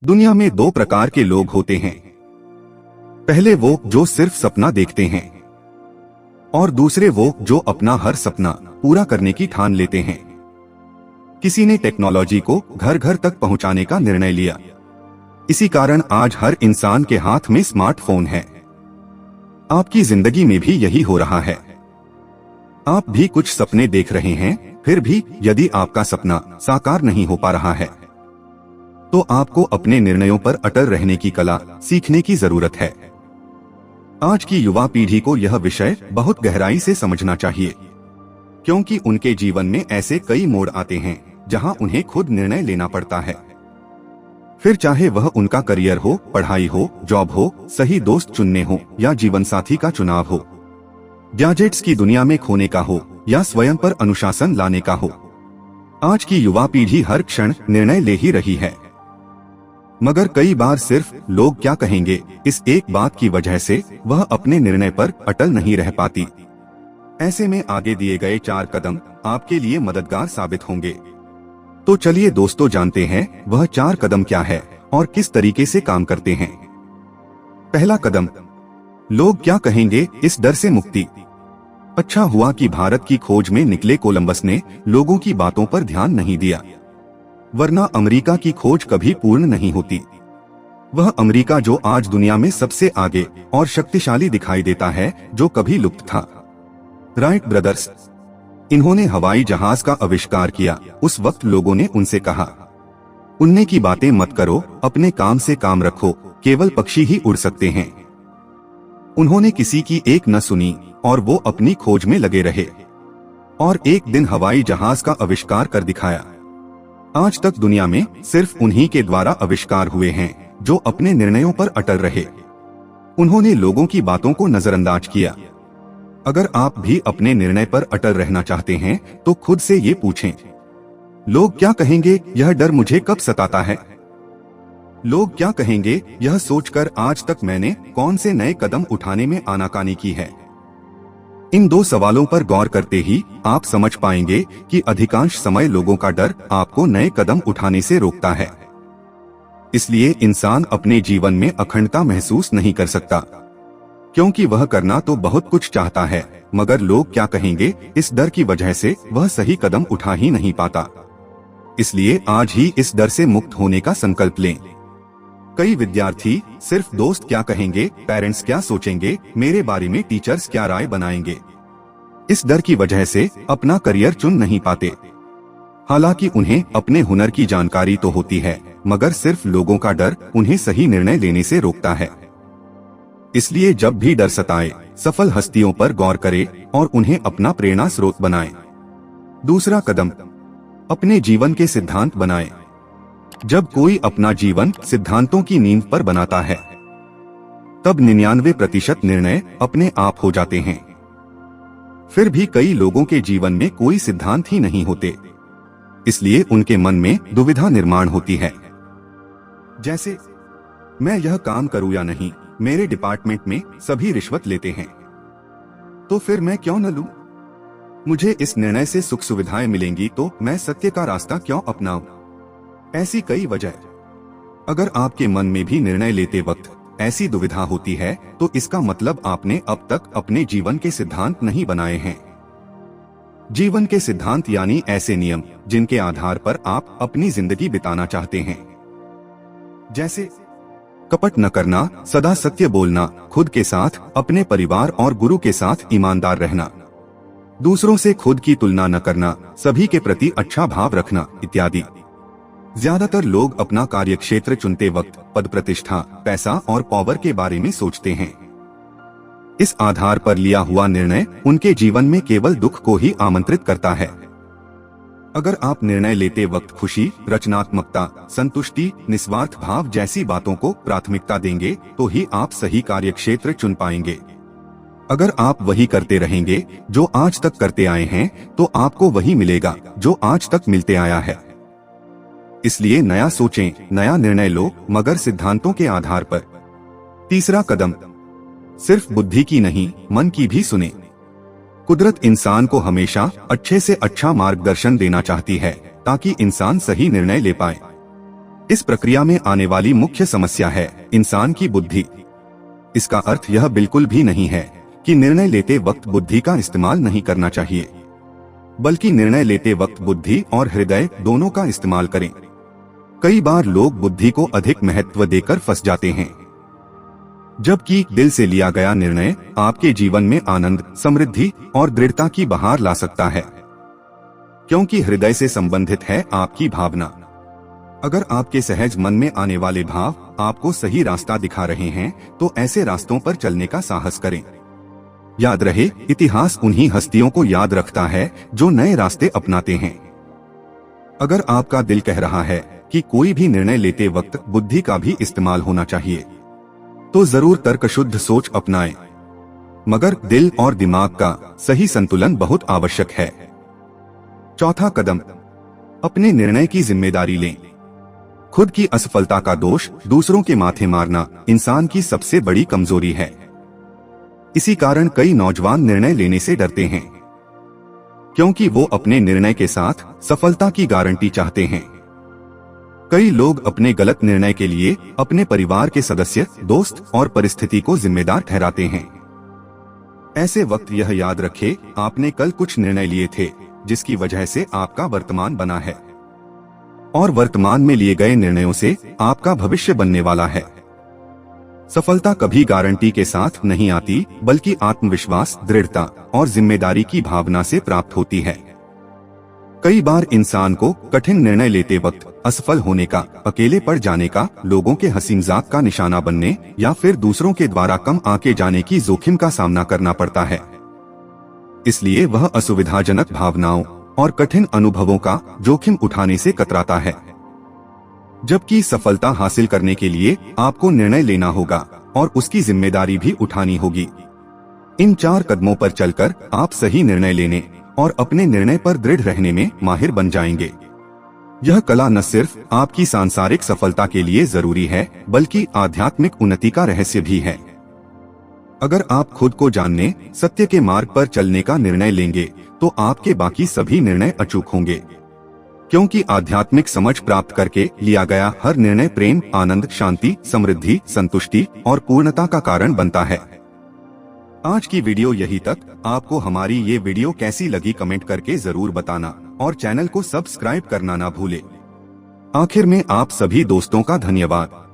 दुनिया में दो प्रकार के लोग होते हैं। पहले वो जो सिर्फ सपना देखते हैं और दूसरे वो जो अपना हर सपना पूरा करने की ठान लेते हैं। किसी ने टेक्नोलॉजी को घर घर तक पहुंचाने का निर्णय लिया। इसी कारण आज हर इंसान के हाथ में स्मार्टफोन है। आपकी जिंदगी में भी यही हो रहा है। आप भी कुछ सपने देख रहे हैं, फिर भी यदि आपका सपना साकार नहीं हो पा रहा है तो आपको अपने निर्णयों पर अटल रहने की कला सीखने की जरूरत है। आज की युवा पीढ़ी को यह विषय बहुत गहराई से समझना चाहिए, क्योंकि उनके जीवन में ऐसे कई मोड़ आते हैं जहां उन्हें खुद निर्णय लेना पड़ता है। फिर चाहे वह उनका करियर हो, पढ़ाई हो, जॉब हो, सही दोस्त चुनने हो या जीवन साथी का चुनाव हो, गैजेट्स की दुनिया में खोने का हो या स्वयं पर अनुशासन लाने का हो। आज की युवा पीढ़ी हर क्षण निर्णय ले ही रही है, मगर कई बार सिर्फ लोग क्या कहेंगे इस एक बात की वजह से वह अपने निर्णय पर अटल नहीं रह पाती। ऐसे में आगे दिए गए 4 कदम आपके लिए मददगार साबित होंगे। तो चलिए दोस्तों, जानते हैं वह 4 कदम क्या है और किस तरीके से काम करते हैं। पहला कदम, लोग क्या कहेंगे इस डर से मुक्ति। अच्छा हुआ कि भारत की खोज में निकले कोलंबस ने लोगों की बातों पर ध्यान नहीं दिया, वरना अमेरिका की खोज कभी पूर्ण नहीं होती। वह अमेरिका जो आज दुनिया में सबसे आगे और शक्तिशाली दिखाई देता है, जो कभी लुप्त था। राइट ब्रदर्स, इन्होंने हवाई जहाज का आविष्कार किया। उस वक्त लोगों ने उनसे कहा, उड़ने की बातें मत करो, अपने काम से काम रखो, केवल पक्षी ही उड़ सकते हैं। उन्होंने किसी की एक न सुनी और वो अपनी खोज में लगे रहे और एक दिन हवाई जहाज का आविष्कार कर दिखाया। आज तक दुनिया में सिर्फ उन्हीं के द्वारा आविष्कार हुए हैं जो अपने निर्णयों पर अटल रहे। उन्होंने लोगों की बातों को नजरअंदाज किया। अगर आप भी अपने निर्णय पर अटल रहना चाहते हैं तो खुद से ये पूछें, लोग क्या कहेंगे यह डर मुझे कब सताता है। लोग क्या कहेंगे यह सोचकर आज तक मैंने कौन से नए कदम उठाने में आनाकानी की है। इन 2 सवालों पर गौर करते ही आप समझ पाएंगे कि अधिकांश समय लोगों का डर आपको नए कदम उठाने से रोकता है। इसलिए इंसान अपने जीवन में अखंडता महसूस नहीं कर सकता, क्योंकि वह करना तो बहुत कुछ चाहता है, मगर लोग क्या कहेंगे इस डर की वजह से वह सही कदम उठा ही नहीं पाता। इसलिए आज ही इस डर से मुक्त होने का संकल्प लें। कई विद्यार्थी सिर्फ दोस्त क्या कहेंगे, पेरेंट्स क्या सोचेंगे, मेरे बारे में टीचर्स क्या राय बनाएंगे, इस डर की वजह से अपना करियर चुन नहीं पाते। हालांकि उन्हें अपने हुनर की जानकारी तो होती है, मगर सिर्फ लोगों का डर उन्हें सही निर्णय लेने से रोकता है। इसलिए जब भी डर सताए, सफल हस्तियों पर गौर करें और उन्हें अपना प्रेरणा स्रोत बनाएं। दूसरा कदम, अपने जीवन के सिद्धांत बनाएं। जब कोई अपना जीवन सिद्धांतों की नींव पर बनाता है, तब 99% निर्णय अपने आप हो जाते हैं। फिर भी कई लोगों के जीवन में कोई सिद्धांत ही नहीं होते, इसलिए उनके मन में दुविधा निर्माण होती है। जैसे, मैं यह काम करूं या नहीं, मेरे डिपार्टमेंट में सभी रिश्वत लेते हैं, तो फिर मैं क्यों न लूं? मुझे इस निर्णय से सुख सुविधाएं मिलेंगी तो मैं सत्य का रास्ता क्यों अपनाऊं? ऐसी कई वजह। अगर आपके मन में भी निर्णय लेते वक्त ऐसी दुविधा होती है तो इसका मतलब आपने अब तक अपने जीवन के सिद्धांत नहीं बनाए हैं। जीवन के सिद्धांत यानी ऐसे नियम जिनके आधार पर आप अपनी जिंदगी बिताना चाहते हैं। जैसे कपट न करना, सदा सत्य बोलना, खुद के साथ, अपने परिवार और गुरु के साथ ईमानदार रहना, दूसरों से खुद की तुलना न करना, सभी के प्रति अच्छा भाव रखना इत्यादि। ज्यादातर लोग अपना कार्यक्षेत्र चुनते वक्त पद, प्रतिष्ठा, पैसा और पावर के बारे में सोचते हैं। इस आधार पर लिया हुआ निर्णय उनके जीवन में केवल दुख को ही आमंत्रित करता है। अगर आप निर्णय लेते वक्त खुशी, रचनात्मकता, संतुष्टि, निस्वार्थ भाव जैसी बातों को प्राथमिकता देंगे तो ही आप सही कार्यक्षेत्र चुन पाएंगे। अगर आप वही करते रहेंगे जो आज तक करते आए हैं तो आपको वही मिलेगा जो आज तक मिलते आया है। इसलिए नया सोचें, नया निर्णय लो, मगर सिद्धांतों के आधार पर। तीसरा कदम, सिर्फ बुद्धि की नहीं, मन की भी सुने। कुदरत इंसान को हमेशा अच्छे से अच्छा मार्गदर्शन देना चाहती है ताकि इंसान सही निर्णय ले पाए। इस प्रक्रिया में आने वाली मुख्य समस्या है इंसान की बुद्धि। इसका अर्थ यह बिल्कुल भी नहीं है कि निर्णय लेते वक्त बुद्धि का इस्तेमाल नहीं करना चाहिए, बल्कि निर्णय लेते वक्त बुद्धि और हृदय दोनों का इस्तेमाल करें। कई बार लोग बुद्धि को अधिक महत्व देकर फंस जाते हैं, जबकि दिल से लिया गया निर्णय आपके जीवन में आनंद, समृद्धि और दृढ़ता की बहार ला सकता है, क्योंकि हृदय से संबंधित है आपकी भावना। अगर आपके सहज मन में आने वाले भाव आपको सही रास्ता दिखा रहे हैं, तो ऐसे रास्तों पर चलने का साहस करें। याद रहे, इतिहास उन्हीं हस्तियों को याद रखता है जो नए रास्ते अपनाते हैं। अगर आपका दिल कह रहा है कि कोई भी निर्णय लेते वक्त बुद्धि का भी इस्तेमाल होना चाहिए, तो जरूर तर्कशुद्ध सोच अपनाएं। मगर दिल और दिमाग का सही संतुलन बहुत आवश्यक है। चौथा कदम, अपने निर्णय की जिम्मेदारी लें। खुद की असफलता का दोष दूसरों के माथे मारना इंसान की सबसे बड़ी कमजोरी है। इसी कारण कई नौजवान निर्णय लेने से डरते हैं, क्योंकि वो अपने निर्णय के साथ सफलता की गारंटी चाहते हैं। कई लोग अपने गलत निर्णय के लिए अपने परिवार के सदस्य, दोस्त और परिस्थिति को जिम्मेदार ठहराते हैं। ऐसे वक्त यह याद रखें, आपने कल कुछ निर्णय लिए थे जिसकी वजह से आपका वर्तमान बना है, और वर्तमान में लिए गए निर्णयों से आपका भविष्य बनने वाला है। सफलता कभी गारंटी के साथ नहीं आती, बल्कि आत्मविश्वास, दृढ़ता और जिम्मेदारी की भावना से प्राप्त होती है। कई बार इंसान को कठिन निर्णय लेते वक्त असफल होने का, अकेले पड़ जाने का, लोगों के हंसी मजाक का निशाना बनने या फिर दूसरों के द्वारा कम आके जाने की जोखिम का सामना करना पड़ता है। इसलिए वह असुविधाजनक भावनाओं और कठिन अनुभवों का जोखिम उठाने से कतराता है। जबकि सफलता हासिल करने के लिए आपको निर्णय लेना होगा और उसकी जिम्मेदारी भी उठानी होगी। इन 4 कदमों पर चलकर आप सही निर्णय लेने और अपने निर्णय पर दृढ़ रहने में माहिर बन जाएंगे। यह कला न सिर्फ आपकी सांसारिक सफलता के लिए जरूरी है, बल्कि आध्यात्मिक उन्नति का रहस्य भी है। अगर आप खुद को जानने, सत्य के मार्ग पर चलने का निर्णय लेंगे, तो आपके बाकी सभी निर्णय अचूक होंगे, क्योंकि आध्यात्मिक समझ प्राप्त करके लिया गया हर निर्णय प्रेम, आनंद, शांति, समृद्धि, संतुष्टि और पूर्णता का कारण बनता है। आज की वीडियो यही तक। आपको हमारी ये वीडियो कैसी लगी कमेंट करके जरूर बताना और चैनल को सब्सक्राइब करना ना भूले। आखिर में आप सभी दोस्तों का धन्यवाद।